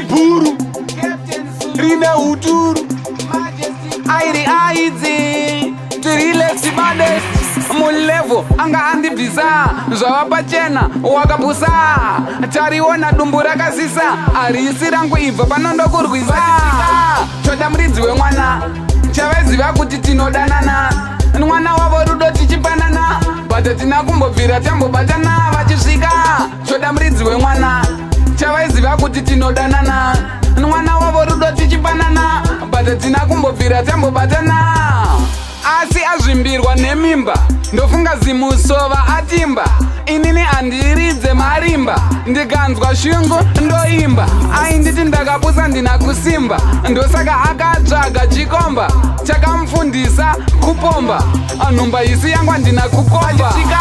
ibhuru rine uturu airi aidzi tirileksi bades mulevo anga andibvisa zvava pachena wakapusa tariona dumbu rakasisa arisi rangu ibva panondokurwisa choda muridzi wemwana chavaiziva kuti tinodanana mwana wavo rudo tichipanana bata tina kumbobvira tambobatana vachisvika choda muridzi wemwana chavaiziva kuti tinodanana mwana wavo rudo tichipanana bata tina kumbobvira tambobatana asi azvimbirwa nemimba ndofunga zimusova atimba inini handiridze marimba ndikanzwa shungu ndoimba ainditi ndakapusa ndina kusimba ndosaka akatsvaga chikomba chakamufundisa kupomba nhumba isi yangu handina kukomba achitsvika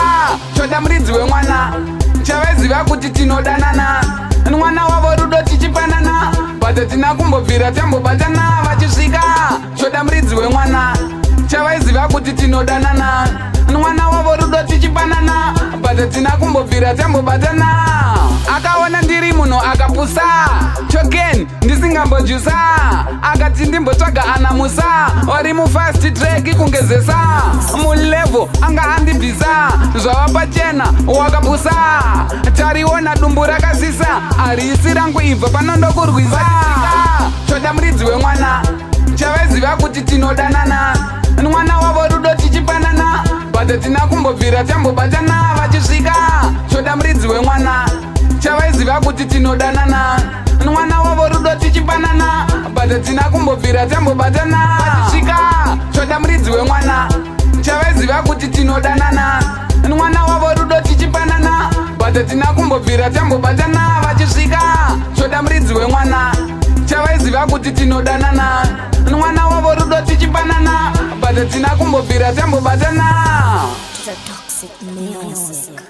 choda muridzi wemwana chavaiziva kuti tinodanana mwana wavo rudo tichipanana bata tina kumbobvira tambobatana vachisvika choda muridzi wemwana chavaiziva kuti tinodanana mwana wavo rudo tichipanana bata tina kumbobvira tambobatana akaona ndiri munhu akapusa choken ndisingambojusa akati ndimbotsvaga anamusa wari mufast track kungezesa mulevo anga andibvisa zvava pachena wakapusa tariona dumbu rakasisa arisi rangu ibva panondokurwisa choda muridzi wemwana chavaiziva kuti tinodanana mwana wavo rudo tichipanana bata tina kumbobvira tambobatana vachisvika choda muridzi wemwana chavaiziva kuti tinodanana mwana wavo rudo tichipanana bata tina kumbobvira tambobatana vachisvika choda muridzi wemwana chavaiziva kuti tinodanana mwana wavo rudo tichipanana bata tina kumbobvira tambobatana vachisvika choda muridzi wemwana chavaiziva kuti tinodanana mwana wavo rudo tichipanana bata tina kumbobvira tambobatana. Toxic music.